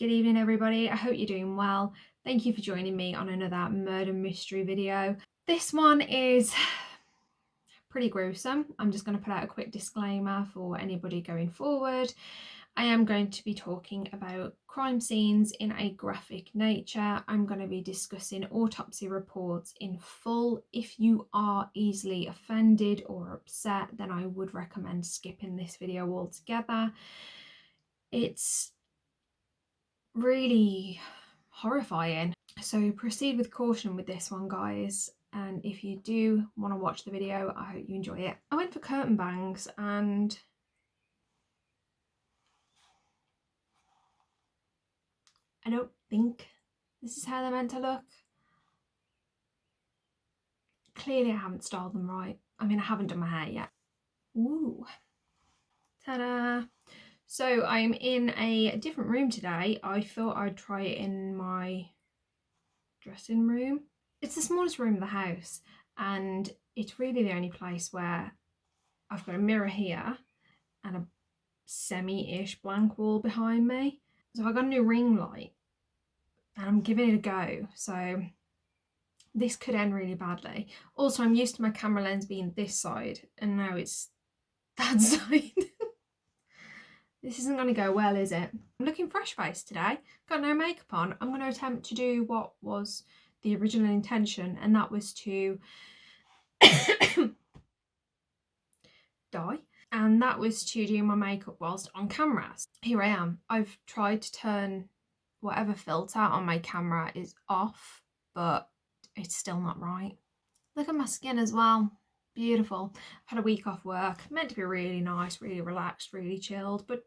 Good evening everybody, I hope you're doing well. Thank you for joining me on another murder mystery video. This one is pretty gruesome. I'm just going to put out a quick disclaimer for anybody going forward. I am going to be talking about crime scenes in a graphic nature. I'm going to be discussing autopsy reports in full. If you are easily offended or upset, then I would recommend skipping this video altogether. It's really horrifying, so proceed with caution with this one, guys. And if you do want to watch the video, I hope you enjoy it. I went for curtain bangs and I don't think this is how they're meant to look. Clearly I haven't styled them right. I mean, I haven't done my hair yet. Ooh, ta-da! So I'm in a different room today. I thought I'd try it in my dressing room. It's the smallest room of the house and it's really the only place where I've got a mirror here and a semi-ish blank wall behind me. So I got a new ring light and I'm giving it a go. So this could end really badly. Also, I'm used to my camera lens being this side and now it's that side. This isn't going to go well, is it? I'm looking fresh-faced today. Got no makeup on. I'm going to attempt to do what was the original intention, and that was to die. And that was to do my makeup whilst on camera. Here I am. I've tried to turn whatever filter on my camera is off, but it's still not right. Look at my skin as well. Beautiful. I've had a week off work. Meant to be really nice, really relaxed, really chilled, but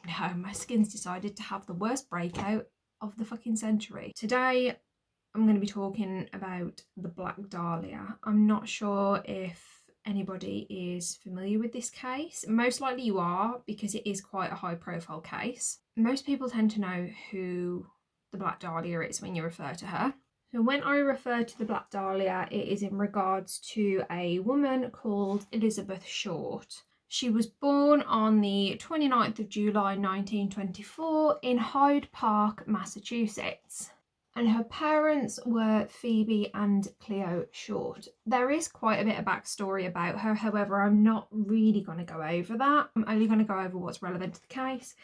no, my skin's decided to have the worst breakout of the fucking century. Today, I'm going to be talking about the Black Dahlia. I'm not sure if anybody is familiar with this case. Most likely you are, because it is quite a high profile case. Most people tend to know who the Black Dahlia is when you refer to her. So when I refer to the Black Dahlia, it is in regards to a woman called Elizabeth Short. She was born on the 29th of July 1924 in Hyde Park, Massachusetts. And her parents were Phoebe and Cleo Short. There is quite a bit of backstory about her, however, I'm not really going to go over that. I'm only going to go over what's relevant to the case,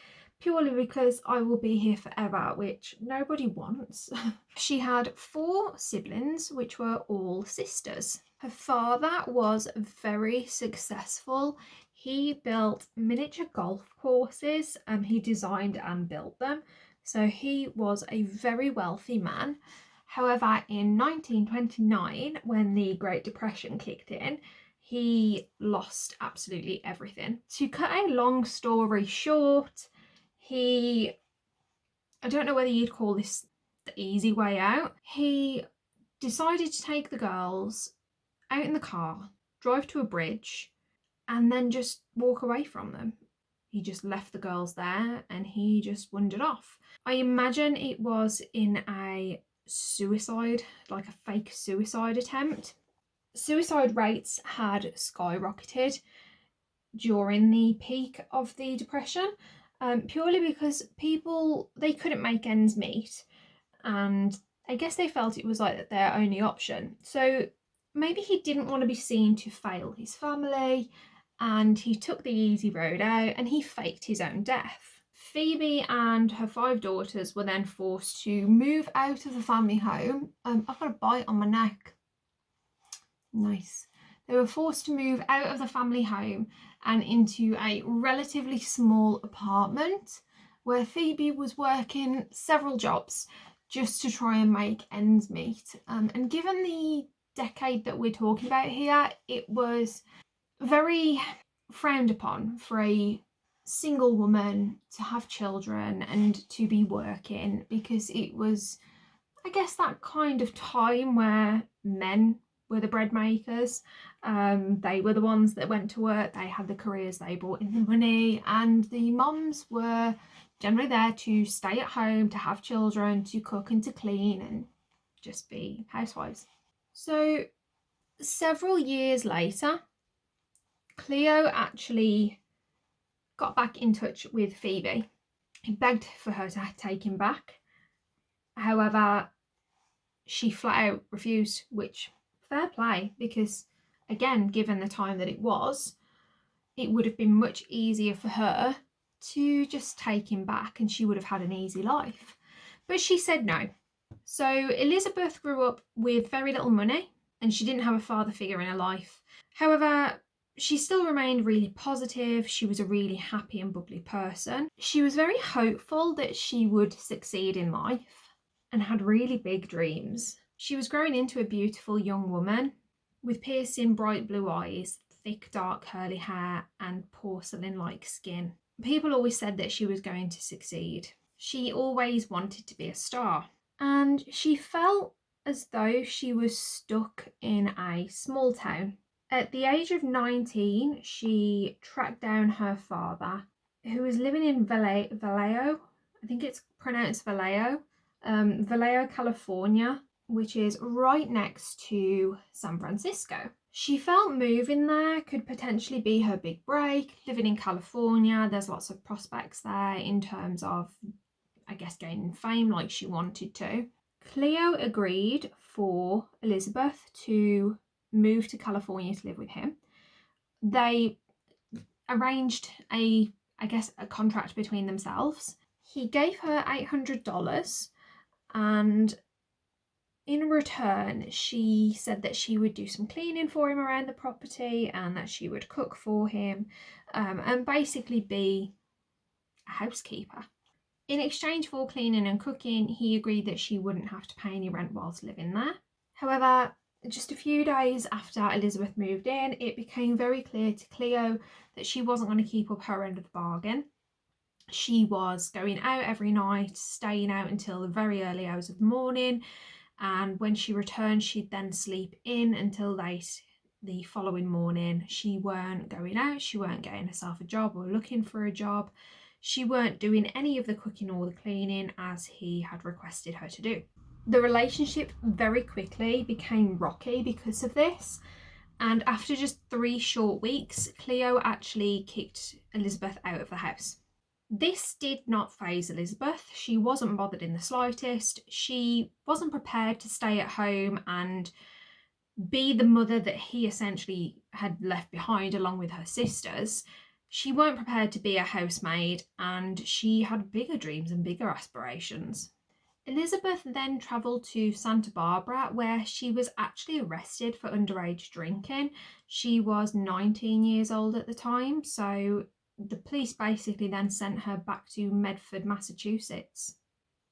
purely because I will be here forever, which nobody wants. She had 4 siblings, which were all sisters. Her father was very successful. He built miniature golf courses and he designed and built them. So he was a very wealthy man. However, in 1929, when the Great Depression kicked in, he lost absolutely everything. To cut a long story short, I don't know whether you'd call this the easy way out. He decided to take the girls out in the car, drive to a bridge, and then just walk away from them. He just left the girls there and he just wandered off. I imagine it was in a suicide, like a fake suicide attempt. Suicide rates had skyrocketed during the peak of the Depression, purely because people, they couldn't make ends meet and I guess they felt it was like their only option. So maybe he didn't want to be seen to fail his family and he took the easy road out and he faked his own death. Phoebe and her 5 daughters were then forced to move out of the family home. I've got a bite on my neck. Nice. They were forced to move out of the family home and into a relatively small apartment where Phoebe was working several jobs just to try and make ends meet. And given the decade that we're talking about here, it was very frowned upon for a single woman to have children and to be working, because it was, I guess, that kind of time where men were the bread makers. They were the ones that went to work, they had the careers, they brought in the money, and the mums were generally there to stay at home, to have children, to cook and to clean and just be housewives. So several years later, Cleo actually got back in touch with Phoebe. He begged for her to take him back. However, she flat out refused, which, fair play, because again, given the time that it would have been much easier for her to just take him back and she would have had an easy life. But she said no. So Elizabeth grew up with very little money and she didn't have a father figure in her life. However, she still remained really positive. She was a really happy and bubbly person. She was very hopeful that she would succeed in life and had really big dreams. She was growing into a beautiful young woman with piercing bright blue eyes, thick dark curly hair and porcelain-like skin. People always said that she was going to succeed. She always wanted to be a star, and she felt as though she was stuck in a small town. At the age of 19, she tracked down her father, who was living in Vallejo. I think it's pronounced Vallejo, Vallejo, California, which is right next to San Francisco. She felt moving there could potentially be her big break. Living in California, there's lots of prospects there in terms of, I guess, gaining fame like she wanted to. Cleo agreed for Elizabeth to move to California to live with him. They arranged a contract between themselves. He gave her $800 and in return, she said that she would do some cleaning for him around the property and that she would cook for him and basically be a housekeeper. In exchange for cleaning and cooking, he agreed that she wouldn't have to pay any rent whilst living there. However, just a few days after Elizabeth moved in, it became very clear to Cleo that she wasn't going to keep up her end of the bargain. She was going out every night, staying out until the very early hours of the morning, and when she returned, she'd then sleep in until late the following morning. She weren't going out, she weren't getting herself a job or looking for a job. She weren't doing any of the cooking or the cleaning as he had requested her to do. The relationship very quickly became rocky because of this, and after just 3 short weeks, Cleo actually kicked Elizabeth out of the house. This did not faze Elizabeth. She wasn't bothered in the slightest. She wasn't prepared to stay at home and be the mother that he essentially had left behind along with her sisters. She weren't prepared to be a housemaid, and she had bigger dreams and bigger aspirations. Elizabeth then travelled to Santa Barbara, where she was actually arrested for underage drinking. She was 19 years old at the time, so the police basically then sent her back to Medford, Massachusetts.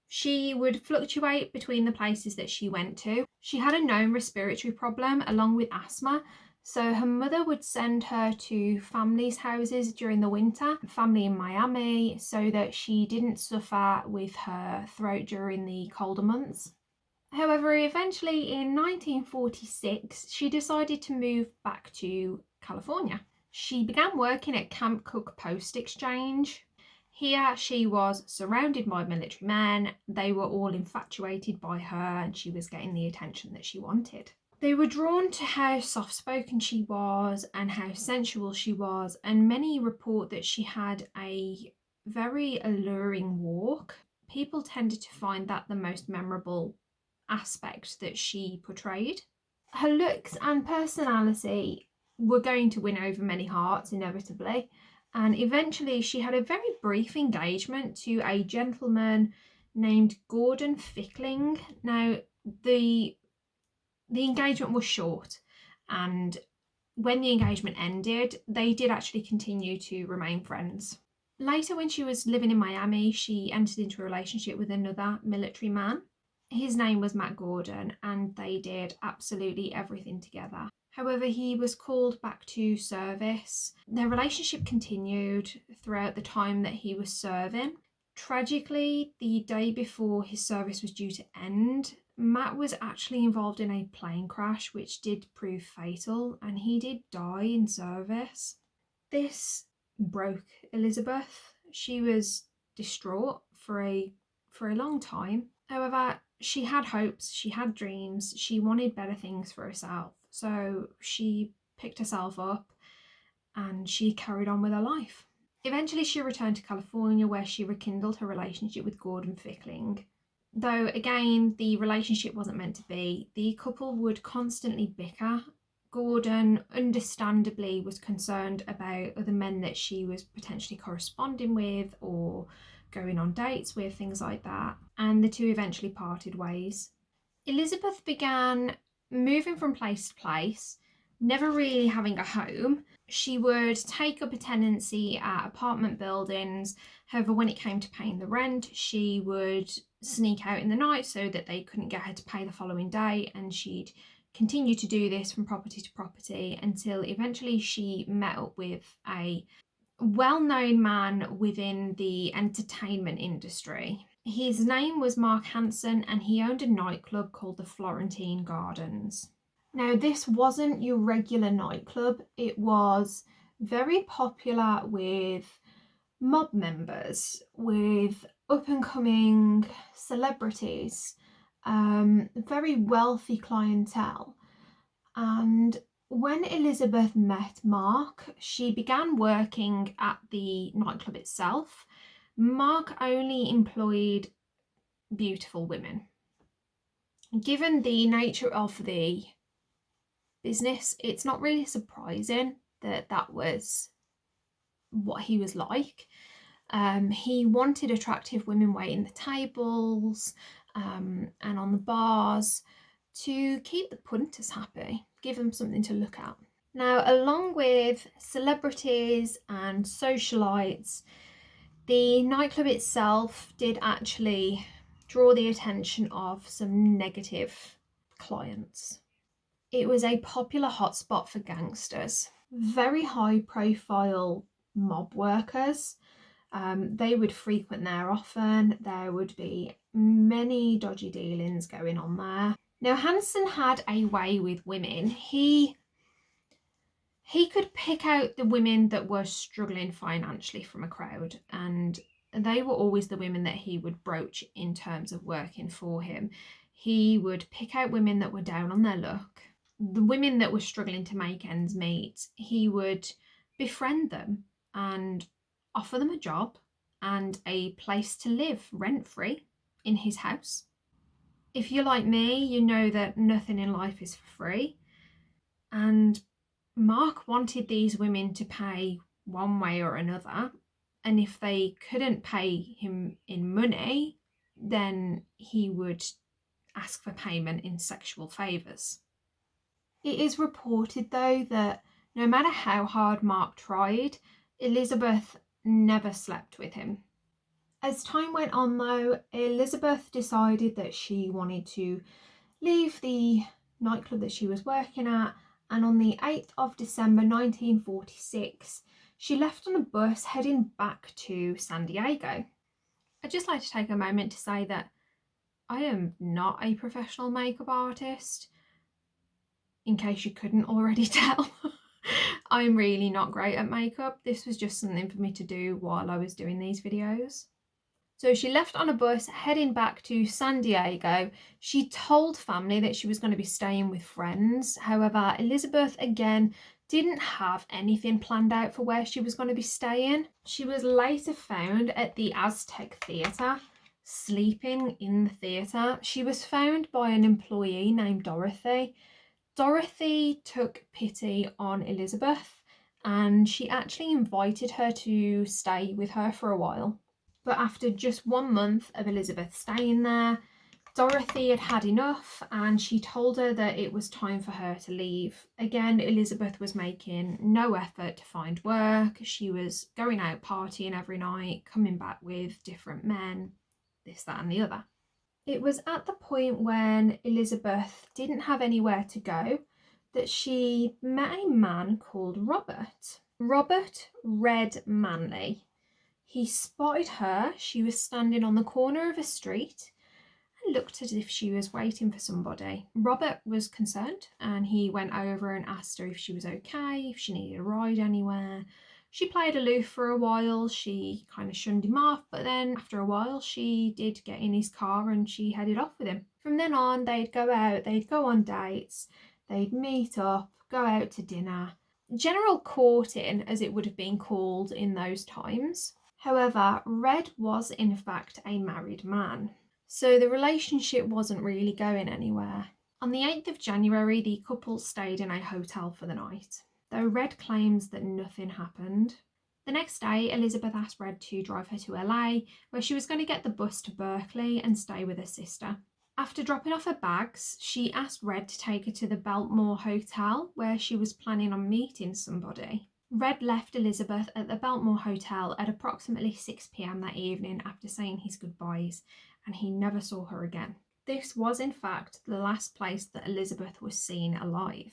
She would fluctuate between the places that she went to. She had a known respiratory problem along with asthma, so her mother would send her to families' houses during the winter, family in Miami, so that she didn't suffer with her throat during the colder months. However, eventually in 1946, she decided to move back to California. She began working at Camp Cook Post Exchange. Here she was surrounded by military men. They were all infatuated by her and she was getting the attention that she wanted. They were drawn to how soft-spoken she was and how sensual she was, and many report that she had a very alluring walk. People tended to find that the most memorable aspect that she portrayed. Her looks and personality were going to win over many hearts inevitably, and eventually she had a very brief engagement to a gentleman named Gordon Fickling. Now the engagement was short, and when the engagement ended, they did actually continue to remain friends. Later, when she was living in Miami, she entered into a relationship with another military man. His name was Matt Gordon, and they did absolutely everything together. However, he was called back to service. Their relationship continued throughout the time that he was serving. Tragically, the day before his service was due to end, Matt was actually involved in a plane crash which did prove fatal, and he did die in service. This broke Elizabeth. She was distraught for a long time. However, she had hopes, she had dreams, she wanted better things for herself. So she picked herself up and she carried on with her life. Eventually, she returned to California, where she rekindled her relationship with Gordon Fickling. Though, again, the relationship wasn't meant to be. The couple would constantly bicker. Gordon, understandably, was concerned about other men that she was potentially corresponding with or going on dates with, things like that. And the two eventually parted ways. Elizabeth began moving from place to place, never really having a home. She would take up a tenancy at apartment buildings. However, when it came to paying the rent, she would sneak out in the night so that they couldn't get her to pay the following day, and she'd continue to do this from property to property until eventually she met up with a well-known man within the entertainment industry. His name was Mark Hansen, and he owned a nightclub called the Florentine Gardens. Now, this wasn't your regular nightclub. It was very popular with mob members, with up-and-coming celebrities, very wealthy clientele. And when Elizabeth met Mark, she began working at the nightclub itself. Mark only employed beautiful women. Given the nature of the business, it's not really surprising that that was what he was like. He wanted attractive women waiting the tables and on the bars to keep the punters happy, give them something to look at. Now, along with celebrities and socialites, the nightclub itself did actually draw the attention of some negative clients. It was a popular hotspot for gangsters, very high profile mob workers. They would frequent there often. There would be many dodgy dealings going on there. Now, Hansen had a way with women. He could pick out the women that were struggling financially from a crowd, and they were always the women that he would broach in terms of working for him. He would pick out women that were down on their luck, the women that were struggling to make ends meet. He would befriend them and offer them a job and a place to live rent-free in his house. If you're like me, you know that nothing in life is for free. And Mark wanted these women to pay one way or another. And if they couldn't pay him in money, then he would ask for payment in sexual favours. It is reported, though, that no matter how hard Mark tried, Elizabeth never slept with him. As time went on, though, Elizabeth decided that she wanted to leave the nightclub that she was working at, and on the 8th of December 1946, she left on a bus heading back to San Diego. I'd just like to take a moment to say that I am not a professional makeup artist, in case you couldn't already tell. I'm really not great at makeup. This was just something for me to do while I was doing these videos. So she left on a bus heading back to San Diego. She told family that she was going to be staying with friends. However, Elizabeth, again, didn't have anything planned out for where she was going to be staying. She was later found at the Aztec Theatre, sleeping in the theatre. She was found by an employee named Dorothy. Dorothy took pity on Elizabeth, and she actually invited her to stay with her for a while. But after just 1 month of Elizabeth staying there, Dorothy had had enough, and she told her that it was time for her to leave. Again, Elizabeth was making no effort to find work. She was going out partying every night, coming back with different men, this, that and the other. It was at the point when Elizabeth didn't have anywhere to go that she met a man called Robert. Robert Red Manley. He spotted her. She was standing on the corner of a street and looked as if she was waiting for somebody. Robert was concerned, and he went over and asked her if she was okay, if she needed a ride anywhere. She played aloof for a while. She kind of shunned him off, but then after a while she did get in his car and she headed off with him. From then on, they'd go out, they'd go on dates, they'd meet up, go out to dinner. general courting, as it would have been called in those times. However, Red was in fact a married man, so the relationship wasn't really going anywhere. On the 8th of January, the couple stayed in a hotel for the night, though Red claims that nothing happened. The next day, Elizabeth asked Red to drive her to LA, where she was going to get the bus to Berkeley and stay with her sister. After dropping off her bags, she asked Red to take her to the Biltmore Hotel, where she was planning on meeting somebody. Red left Elizabeth at the Biltmore Hotel at approximately 6 p.m. that evening after saying his goodbyes, and he never saw her again. This was in fact the last place that Elizabeth was seen alive.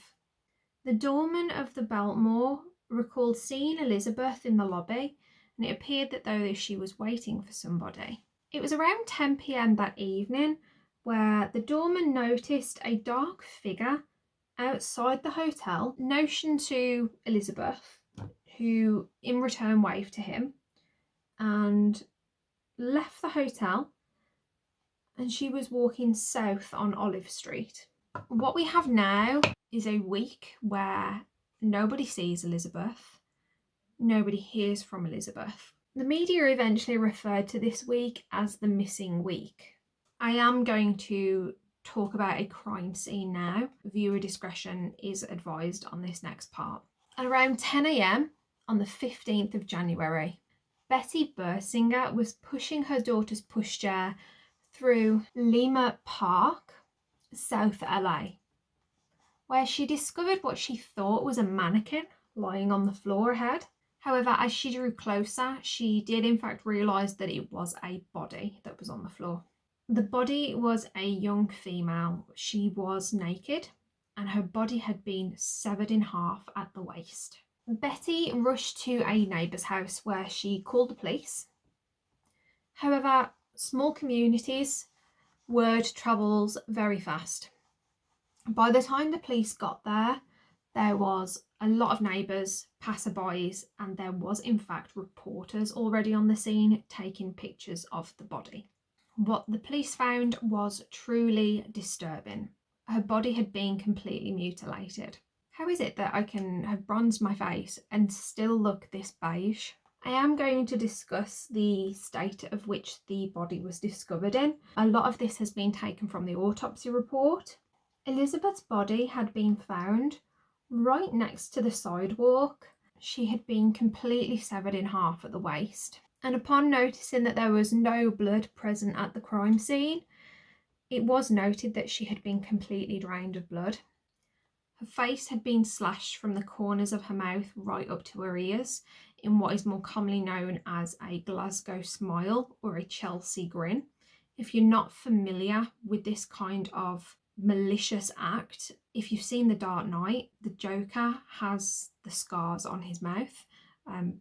The doorman of the Biltmore recalled seeing Elizabeth in the lobby, and it appeared that though she was waiting for somebody. It was around 10 p.m. that evening where the doorman noticed a dark figure outside the hotel, motioned to Elizabeth, who in return waved to him, and left the hotel, and she was walking south on Olive Street. What we have now is a week where nobody sees Elizabeth, nobody hears from Elizabeth. The media eventually referred to this week as the missing week. I am going to talk about a crime scene now. Viewer discretion is advised on this next part. At around 10 a.m. on the 15th of January, Betty Bersinger was pushing her daughter's pushchair through Lima Park, South LA, where she discovered what she thought was a mannequin lying on the floor ahead. However, as she drew closer, she did in fact realise that it was a body that was on the floor. The body was a young female. She was naked and her body had been severed in half at the waist. Betty rushed to a neighbour's house where she called the police. However, small communities, word travels very fast. By the time the police got there, there was a lot of neighbours, passerbys, and there was in fact reporters already on the scene taking pictures of the body. What the police found was truly disturbing. Her body had been completely mutilated. How is it that I can have bronzed my face and still look this beige? I am going to discuss the state of which the body was discovered in. A lot of this has been taken from the autopsy report. Elizabeth's body had been found right next to the sidewalk. She had been completely severed in half at the waist. And upon noticing that there was no blood present at the crime scene, it was noted that she had been completely drained of blood. Her face had been slashed from the corners of her mouth right up to her ears in what is more commonly known as a Glasgow smile or a Chelsea grin. If you're not familiar with this kind of malicious act, if you've seen The Dark Knight, the Joker has the scars on his mouth.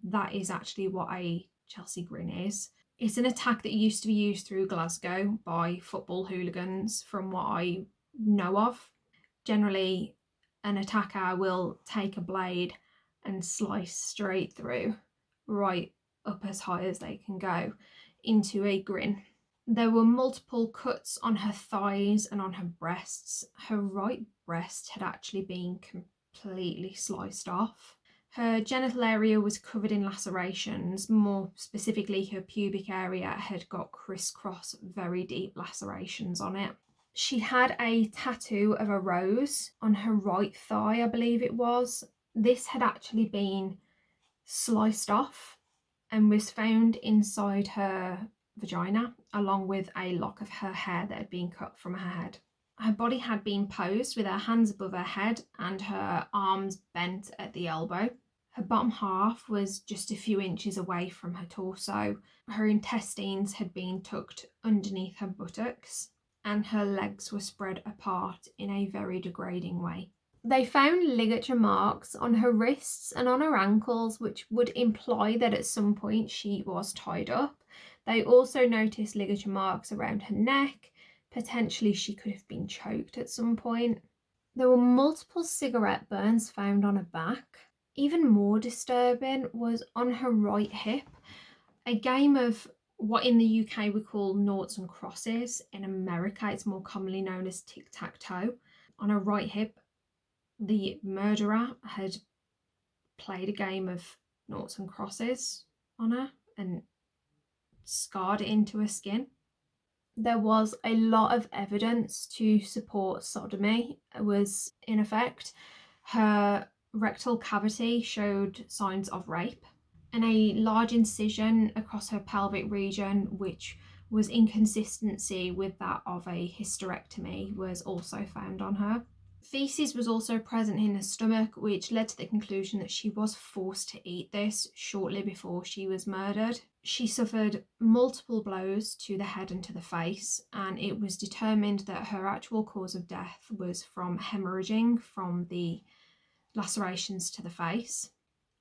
That is actually what a Chelsea grin is. It's an attack that used to be used through Glasgow by football hooligans, from what I know of. Generally, an attacker will take a blade and slice straight through, right up as high as they can go, into a grin. There were multiple cuts on her thighs and on her breasts. Her right breast had actually been completely sliced off. Her genital area was covered in lacerations. More specifically, her pubic area had got crisscross, very deep lacerations on it. She had a tattoo of a rose on her right thigh, I believe it was. This had actually been sliced off and was found inside her vagina, along with a lock of her hair that had been cut from her head. Her body had been posed with her hands above her head and her arms bent at the elbow. Her bottom half was just a few inches away from her torso. Her intestines had been tucked underneath her buttocks, and her legs were spread apart in a very degrading way. They found ligature marks on her wrists and on her ankles, which would imply that at some point she was tied up. They also noticed ligature marks around her neck. Potentially she could have been choked at some point. There were multiple cigarette burns found on her back. Even more disturbing was on her right hip. A game of what in the UK we call noughts and crosses. In America it's more commonly known as tic-tac-toe. On her right hip, the murderer had played a game of noughts and crosses on her and scarred it into her skin. There was a lot of evidence to support sodomy was in effect. Her rectal cavity showed signs of rape, and a large incision across her pelvic region, which was in consistency with that of a hysterectomy, was also found on her. Feces was also present in her stomach, which led to the conclusion that she was forced to eat this shortly before she was murdered. She suffered multiple blows to the head and to the face, and it was determined that her actual cause of death was from hemorrhaging from the lacerations to the face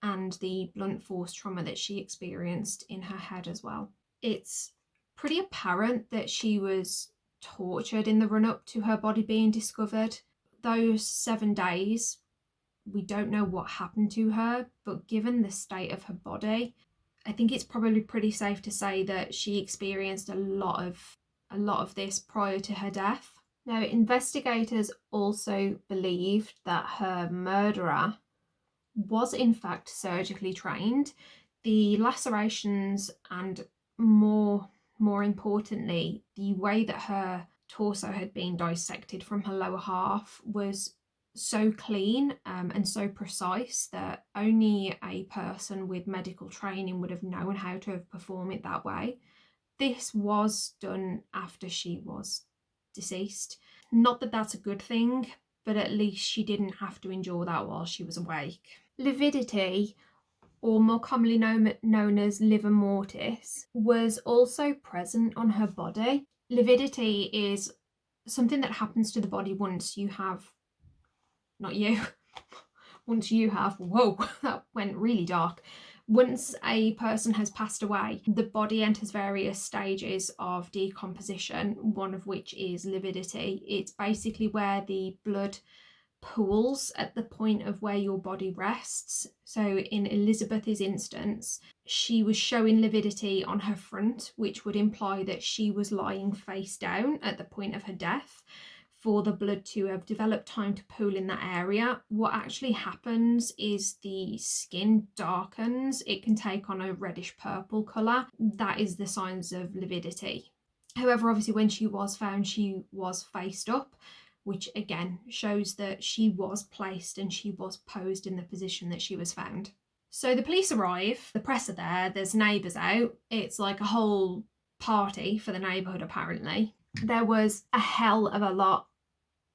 and the blunt force trauma that she experienced in her head as well. It's pretty apparent that she was tortured in the run-up to her body being discovered. Those 7 days, we don't know what happened to her, but given the state of her body, I think it's probably pretty safe to say that she experienced a lot of this prior to her death. Now, investigators also believed that her murderer was in fact surgically trained. The lacerations and more importantly, the way that her torso had been dissected from her lower half was so clean and so precise that only a person with medical training would have known how to have performed it that way. This was done after she was deceased. Not that that's a good thing, but at least she didn't have to endure that while she was awake. Lividity, or more commonly known as livor mortis, was also present on her body. Lividity is something that happens to the body once you have, whoa, that went really dark. Once a person has passed away, the body enters various stages of decomposition, one of which is lividity. It's basically where the blood pools at the point of where your body rests. So in Elizabeth's instance, she was showing lividity on her front, which would imply that she was lying face down at the point of her death for the blood to have developed time to pool in that area. What actually happens is the skin darkens. It can take on a reddish purple colour. That is the signs of lividity. However, obviously when she was found, she was faced up, which again shows that she was placed and she was posed in the position that she was found. So the police arrive, the press are there, there's neighbours out. It's like a whole party for the neighbourhood apparently. There was a hell of a lot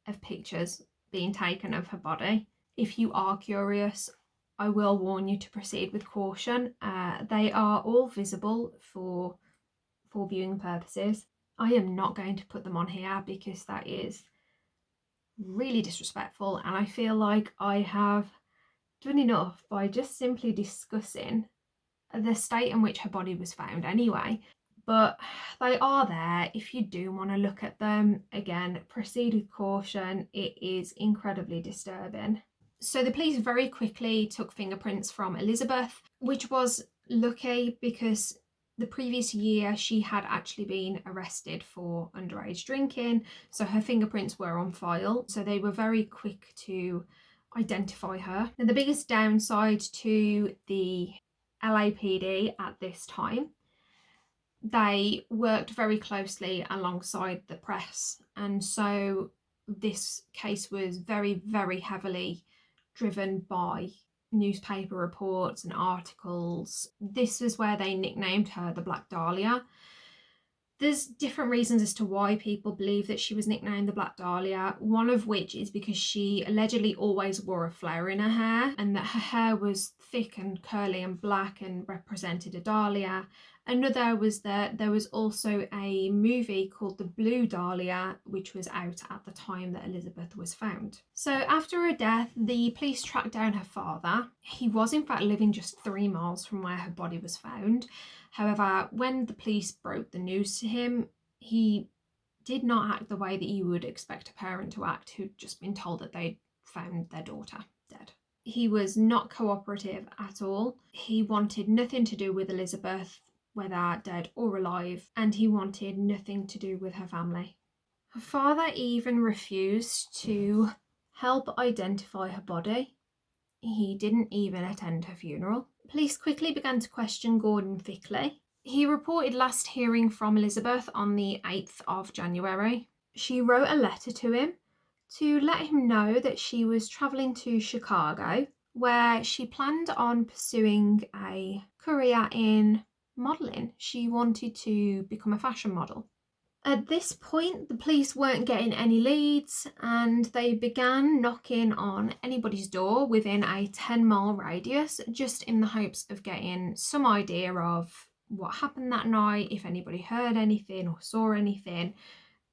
of pictures being taken of her body. If you are curious, I will warn you to proceed with caution. They are all visible for viewing purposes. I am not going to put them on here because that is really disrespectful, and I feel like I have done enough by just simply discussing the state in which her body was found anyway. But they are there if you do want to look at them. Again, proceed with caution. It is incredibly disturbing. So the police very quickly took fingerprints from Elizabeth, which was lucky because the previous year she had actually been arrested for underage drinking, so her fingerprints were on file. So they were very quick to identify her. Now, the biggest downside to the LAPD at this time, they worked very closely alongside the press, and so this case was very, very heavily driven by newspaper reports and articles. This is where they nicknamed her the Black Dahlia. There's different reasons as to why people believe that she was nicknamed the Black Dahlia, one of which is because she allegedly always wore a flower in her hair, and that her hair was thick and curly and black and represented a dahlia. Another was that there was also a movie called The Blue Dahlia, which was out at the time that Elizabeth was found. So after her death, the police tracked down her father. He was in fact living just 3 miles from where her body was found. However, when the police broke the news to him, he did not act the way that you would expect a parent to act who'd just been told that they'd found their daughter dead. He was not cooperative at all. He wanted nothing to do with Elizabeth, whether dead or alive, and he wanted nothing to do with her family. Her father even refused to help identify her body. he didn't even attend her funeral. Police quickly began to question Gordon Fickley. He reported last hearing from Elizabeth on the 8th of January. She wrote a letter to him to let him know that she was travelling to Chicago, where she planned on pursuing a career in modelling. She wanted to become a fashion model. At this point, the police weren't getting any leads, and they began knocking on anybody's door within a 10-mile radius, just in the hopes of getting some idea of what happened that night, if anybody heard anything or saw anything.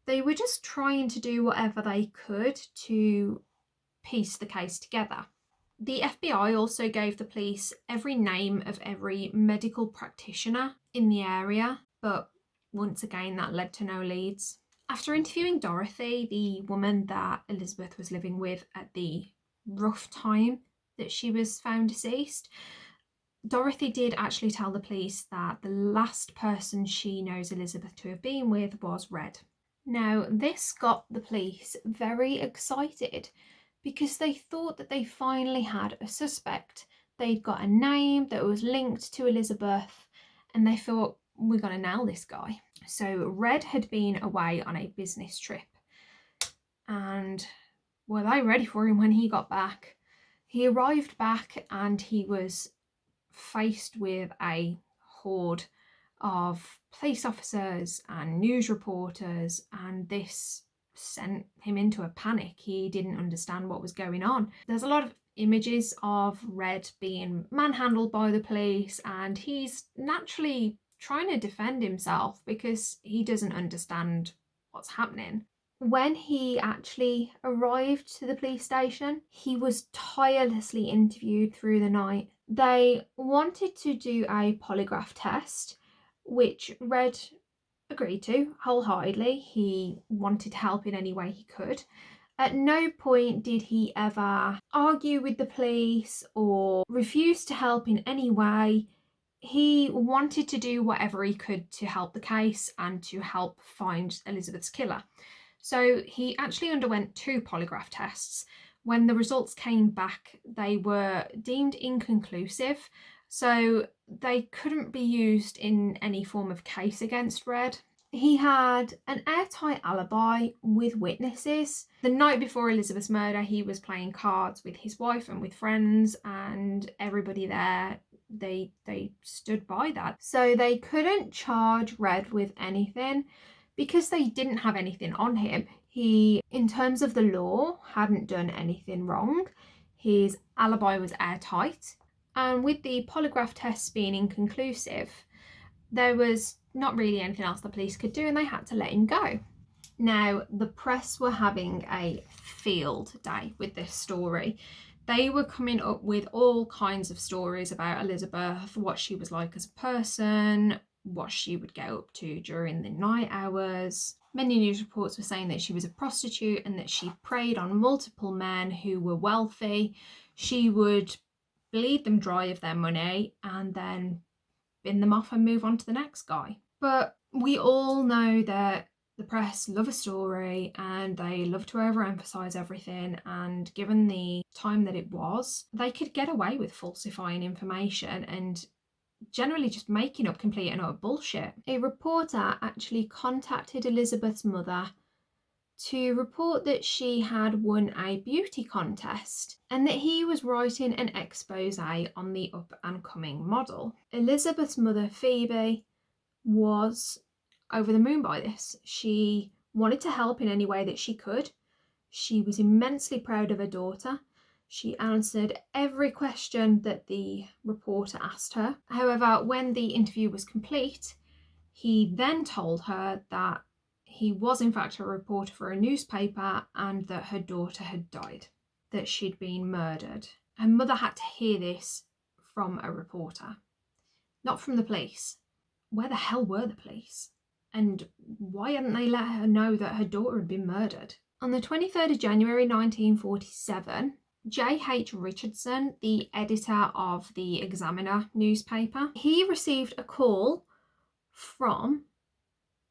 They were just trying to do whatever they could to piece the case together. The FBI also gave the police every name of every medical practitioner in the area, but once again, that led to no leads. After interviewing Dorothy, the woman that Elizabeth was living with at the rough time that she was found deceased, Dorothy did actually tell the police that the last person she knows Elizabeth to have been with was Red. Now, this got the police very excited because they thought that they finally had a suspect. They'd got a name that was linked to Elizabeth, and they thought, we're going to nail this guy. So Red had been away on a business trip, and were they ready for him when he got back? He arrived back and he was faced with a horde of police officers and news reporters, and this sent him into a panic. He didn't understand what was going on. There's a lot of images of Red being manhandled by the police, and he's naturally trying to defend himself because he doesn't understand what's happening. When he actually arrived to the police station, he was tirelessly interviewed through the night. They wanted to do a polygraph test, which Red agreed to wholeheartedly. He wanted to help in any way he could. At no point did he ever argue with the police or refuse to help in any way. He wanted to do whatever he could to help the case and to help find Elizabeth's killer. So he actually underwent 2 polygraph tests. When the results came back, they were deemed inconclusive, so they couldn't be used in any form of case against Red. He had an airtight alibi with witnesses. The night before Elizabeth's murder, he was playing cards with his wife and with friends, and everybody there, they stood by that. So they couldn't charge Red with anything because they didn't have anything on him. He, in terms of the law, hadn't done anything wrong. His alibi was airtight, and with the polygraph tests being inconclusive, there was not really anything else the police could do, and they had to let him go. Now, the press were having a field day with this story. They were coming up with all kinds of stories about Elizabeth, what she was like as a person, what she would get up to during the night hours. Many news reports were saying that she was a prostitute and that she preyed on multiple men who were wealthy. She would bleed them dry of their money and then bin them off and move on to the next guy. But we all know that the press love a story and they love to overemphasize everything, and given the time that it was, they could get away with falsifying information and generally just making up complete and utter bullshit. A reporter actually contacted Elizabeth's mother to report that she had won a beauty contest and that he was writing an expose on the up and coming model. Elizabeth's mother, Phoebe, was over the moon by this. She wanted to help in any way that she could. She was immensely proud of her daughter. She answered every question that the reporter asked her. However, when the interview was complete, he then told her that he was in fact a reporter for a newspaper and that her daughter had died, that she'd been murdered. Her mother had to hear this from a reporter, not from the police. Where the hell were the police? And why hadn't they let her know that her daughter had been murdered? On the 23rd of January 1947, J.H. Richardson, the editor of the Examiner newspaper, he received a call from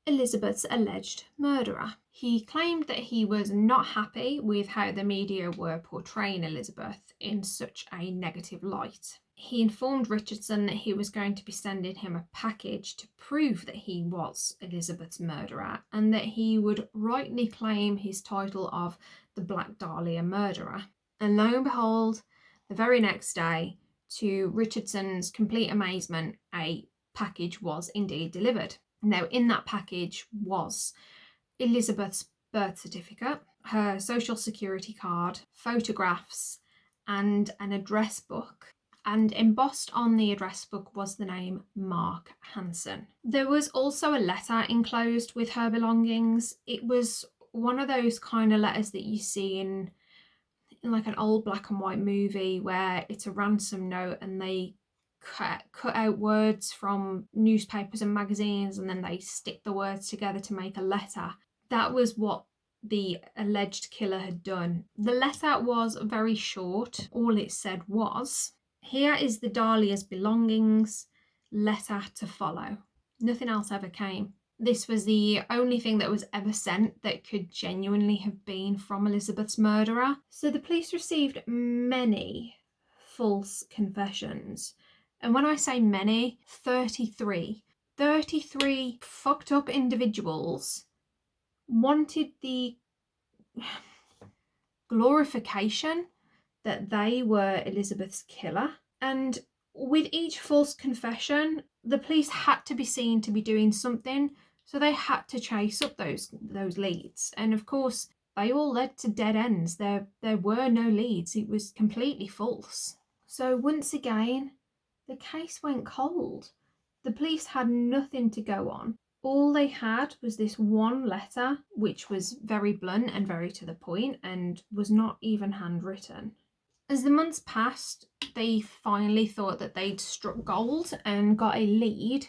Elizabeth's alleged murderer. He claimed that he was not happy with how the media were portraying Elizabeth in such a negative light. He informed Richardson that he was going to be sending him a package to prove that he was Elizabeth's murderer and that he would rightly claim his title of the Black Dahlia murderer. And lo and behold, the very next day, to Richardson's complete amazement, a package was indeed delivered. Now, in that package was Elizabeth's birth certificate, her social security card, photographs, and an address book. And embossed on the address book was the name Mark Hansen. There was also a letter enclosed with her belongings. It was one of those kind of letters that you see in like an old black and white movie where it's a ransom note and they cut out words from newspapers and magazines and then they stick the words together to make a letter. That was what the alleged killer had done. The letter was very short. All it said was, "Here is the Dahlia's belongings, letter to follow." Nothing else ever came. This was the only thing that was ever sent that could genuinely have been from Elizabeth's murderer. So the police received many false confessions. And when I say many, 33. 33 fucked up individuals wanted the glorification that they were Elizabeth's killer. And with each false confession, the police had to be seen to be doing something, so they had to chase up those leads. And of course, they all led to dead ends. There were no leads. It was completely false. So once again, the case went cold. The police had nothing to go on. All they had was this one letter, which was very blunt and very to the point and was not even handwritten. As the months passed, they finally thought that they'd struck gold and got a lead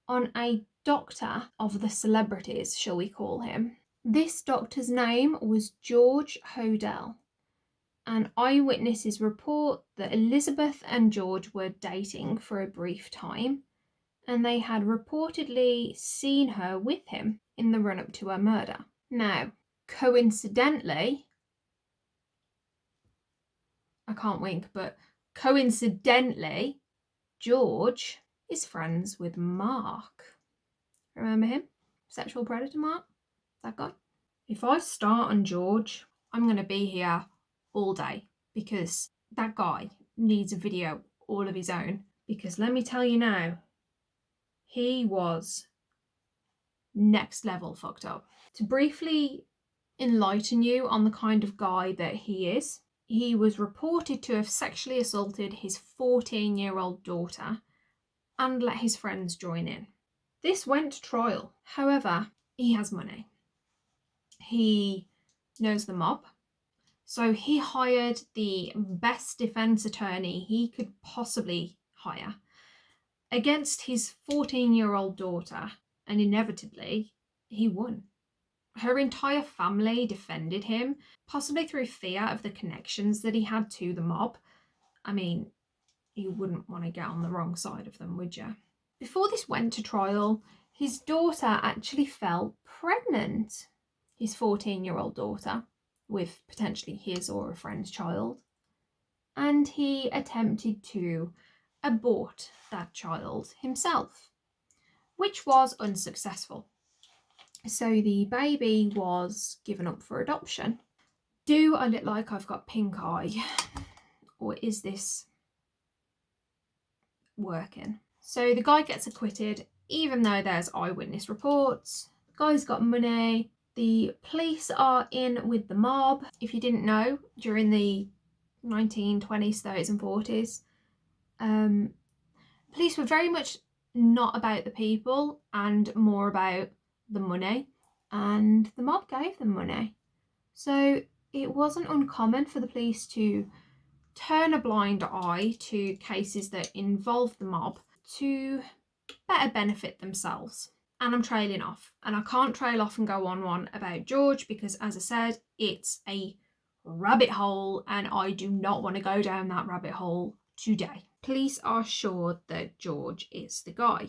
on a doctor of the celebrities, shall we call him. This doctor's name was George Hodel, and eyewitnesses report that Elizabeth and George were dating for a brief time, and they had reportedly seen her with him in the run-up to her murder. Now, coincidentally, I can't wink, but coincidentally, George is friends with Mark. Remember him? Sexual predator Mark? That guy? If I start on George, I'm going to be here all day because that guy needs a video all of his own. Because let me tell you now, he was next level fucked up. To briefly enlighten you on the kind of guy that he is, he was reported to have sexually assaulted his 14-year-old daughter and let his friends join in. This went to trial. However, he has money. He knows the mob. So he hired the best defense attorney he could possibly hire against his 14-year-old daughter, and inevitably, he won. Her entire family defended him, possibly through fear of the connections that he had to the mob. I mean, you wouldn't want to get on the wrong side of them, would you? Before this went to trial, his daughter actually fell pregnant. His 14-year-old daughter, with potentially his or a friend's child. And he attempted to abort that child himself, which was unsuccessful. So the baby was given up for adoption. Do I look like I've got pink eye? Or is this working? So the guy gets acquitted, even though there's eyewitness reports. The guy's got money. The police are in with the mob. If you didn't know, during the 1920s, 30s and 40s, police were very much not about the people and more about the money, and the mob gave them money. So it wasn't uncommon for the police to turn a blind eye to cases that involved the mob to better benefit themselves. And I'm trailing off, and I can't trail off and go on one about George because, as I said, it's a rabbit hole and I do not want to go down that rabbit hole today. Police are sure that George is the guy.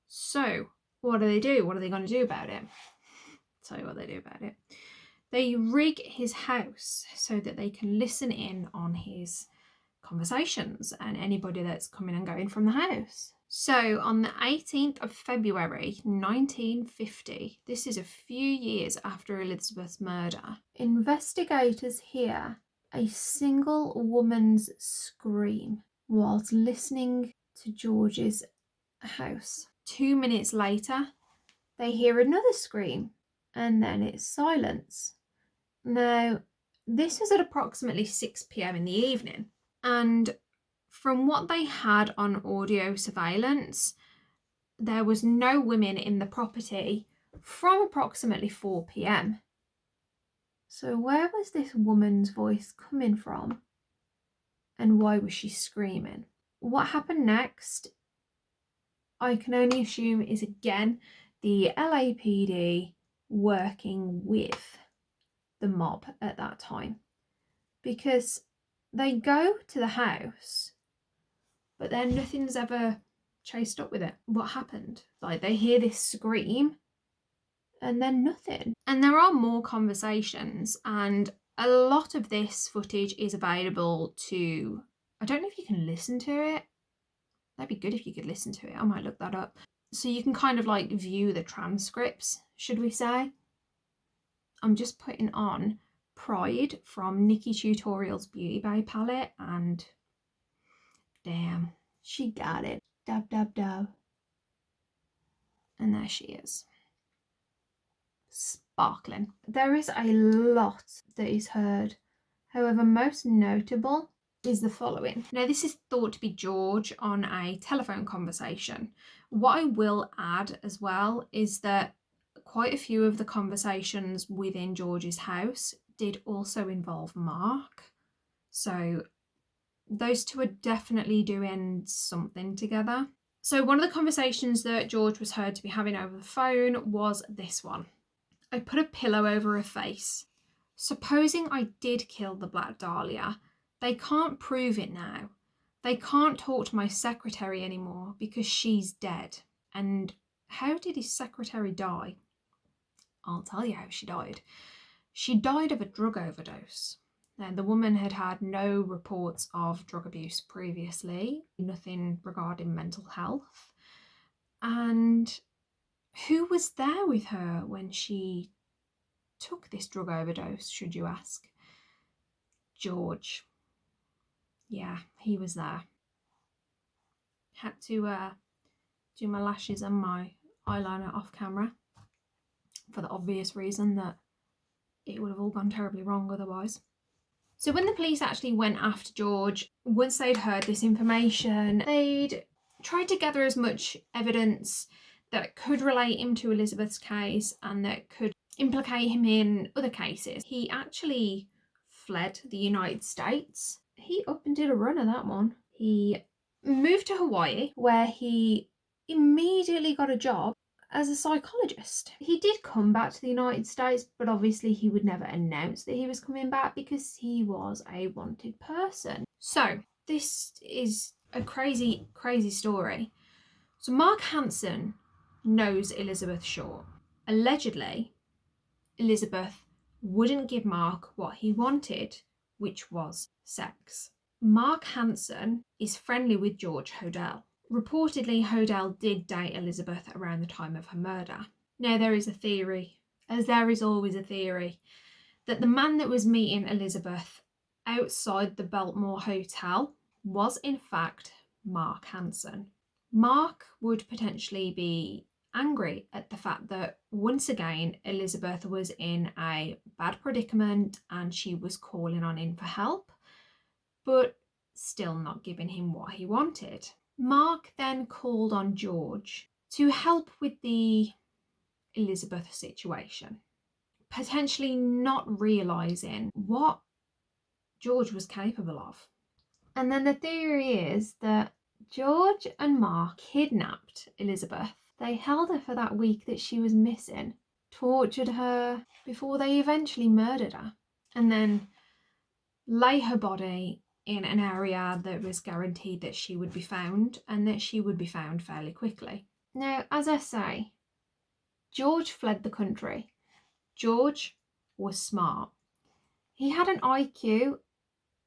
So what do? What are they going to do about it? I'll tell you what they do about it. They rig his house so that they can listen in on his conversations and anybody that's coming and going from the house. So on the 18th of February 1950, this is a few years after Elizabeth's murder, investigators hear a single woman's scream whilst listening to George's house. 2 minutes later, they hear another scream, and then it's silence. Now, this was at approximately 6 p.m. in the evening, and from what they had on audio surveillance, there was no women in the property from approximately 4 p.m. So where was this woman's voice coming from? And why was she screaming? What happened next, I can only assume, is again the LAPD working with the mob at that time, because they go to the house, but then nothing's ever chased up with it. What happened? Like, they hear this scream and then nothing. And there are more conversations, and a lot of this footage is available to, I don't know if you can listen to it. That'd be good if you could listen to it. I might look that up. So you can kind of like view the transcripts, should we say. I'm just putting on Pride from Nikki Tutorial's Beauty Bay palette, and damn, she got it. Dub, dub, dub. And there she is. Sparkling. There is a lot that is heard. However, most notable is the following. Now, this is thought to be George on a telephone conversation. What I will add as well is that quite a few of the conversations within George's house did also involve Mark. So those two are definitely doing something together. So one of the conversations that George was heard to be having over the phone was this one. I put a pillow over her face. Supposing I did kill the Black Dahlia, they can't prove it now. They can't talk to my secretary anymore because she's dead. And how did his secretary die? I'll tell you how she died. She died of a drug overdose. Now, the woman had had no reports of drug abuse previously, nothing regarding mental health. And who was there with her when she took this drug overdose, should you ask? George. Yeah, he was there. Had to do my lashes and my eyeliner off camera for the obvious reason that it would have all gone terribly wrong otherwise. So when the police actually went after George, once they'd heard this information, they'd tried to gather as much evidence that could relate him to Elizabeth's case and that could implicate him in other cases. He actually fled the United States. He up and did a run of that one. He moved to Hawaii, where he immediately got a job as a psychologist. He did come back to the United States, but obviously he would never announce that he was coming back because he was a wanted person. So this is a crazy, crazy story. So Mark Hansen knows Elizabeth Short. Allegedly, Elizabeth wouldn't give Mark what he wanted, which was sex. Mark Hansen is friendly with George Hodel. Reportedly, Hodel did date Elizabeth around the time of her murder. Now, there is a theory, as there is always a theory, that the man that was meeting Elizabeth outside the Biltmore Hotel was in fact Mark Hansen. Mark would potentially be angry at the fact that once again Elizabeth was in a bad predicament and she was calling on him for help, but still not giving him what he wanted. Mark then called on George to help with the Elizabeth situation, potentially not realising what George was capable of. And then the theory is that George and Mark kidnapped Elizabeth. They held her for that week that she was missing, tortured her before they eventually murdered her, and then lay her body in an area that was guaranteed that she would be found, and that she would be found fairly quickly. Now, as I say, George fled the country. George was smart. He had an IQ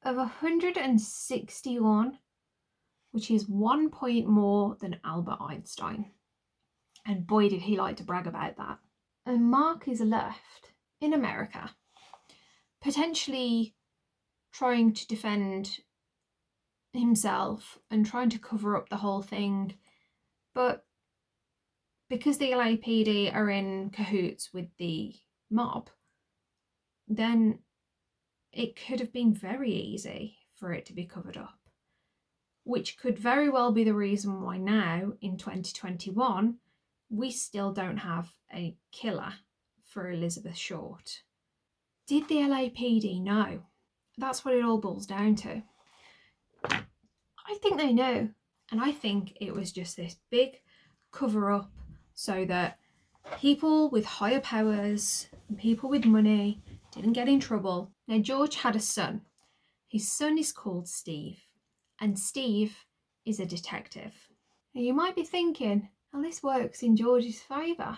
of 161, which is 1 point more than Albert Einstein. And boy, did he like to brag about that. And Mark is left in America, potentially trying to defend himself and trying to cover up the whole thing. But because the LAPD are in cahoots with the mob, then it could have been very easy for it to be covered up, which could very well be the reason why now, in 2021, we still don't have a killer for Elizabeth Short. Did the LAPD know? That's what it all boils down to. I think they know, and I think it was just this big cover up so that people with higher powers and people with money didn't get in trouble. Now, George had a son. His son is called Steve, and Steve is a detective. Now, you might be thinking, well, this works in George's favour.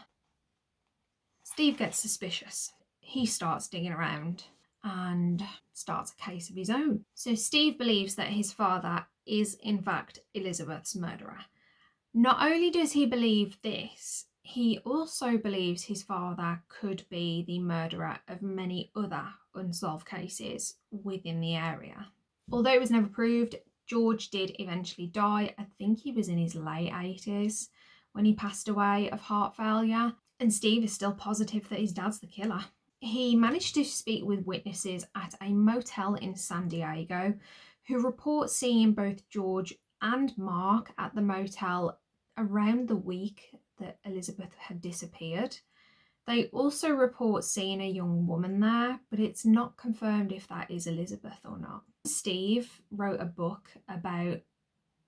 Steve gets suspicious. He starts digging around and starts a case of his own. So Steve believes that his father is in fact Elizabeth's murderer. Not only does he believe this, he also believes his father could be the murderer of many other unsolved cases within the area. Although it was never proved, George did eventually die. I think he was in his late 80s when he passed away of heart failure, and Steve is still positive that his dad's the killer. He managed to speak with witnesses at a motel in San Diego who report seeing both George and Mark at the motel around the week that Elizabeth had disappeared. They also report seeing a young woman there, but it's not confirmed if that is Elizabeth or not. Steve wrote a book about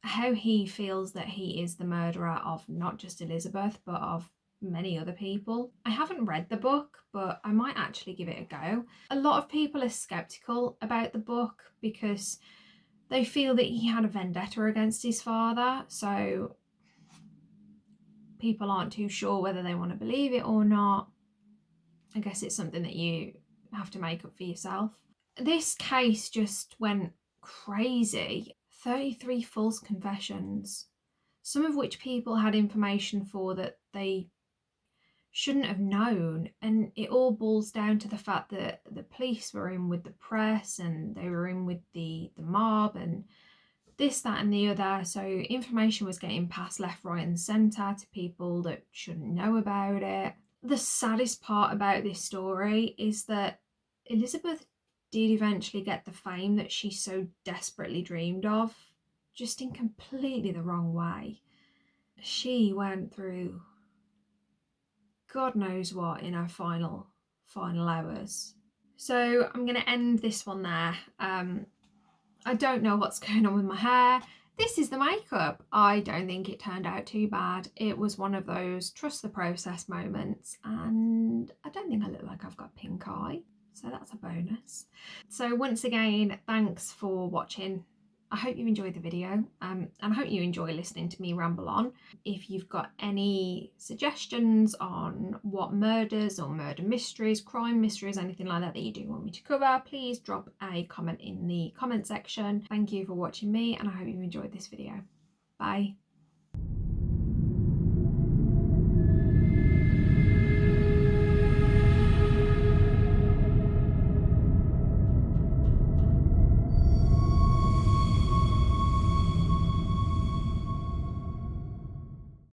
how he feels that he is the murderer of not just Elizabeth, but of many other people. I haven't read the book, but I might actually give it a go. A lot of people are skeptical about the book because they feel that he had a vendetta against his father, so people aren't too sure whether they want to believe it or not. I guess it's something that you have to make up for yourself. This case just went crazy. 33 false confessions, some of which people had information for that they shouldn't have known, and it all boils down to the fact that the police were in with the press and they were in with the mob and this, that and the other, so information was getting passed left, right and centre to people that shouldn't know about it. The saddest part about this story is that Elizabeth did eventually get the fame that she so desperately dreamed of, just in completely the wrong way. She went through God knows what in her final hours. So I'm going to end this one there. I don't know what's going on with my hair. This is the makeup. I don't think it turned out too bad. It was one of those trust the process moments, and I don't think I look like I've got pink eye, so that's a bonus. So once again, thanks for watching. I hope you enjoyed the video, and I hope you enjoy listening to me ramble on. If you've got any suggestions on what murders or murder mysteries, crime mysteries, anything like that that you do want me to cover, please drop a comment in the comment section. Thank you for watching me, and I hope you enjoyed this video. Bye.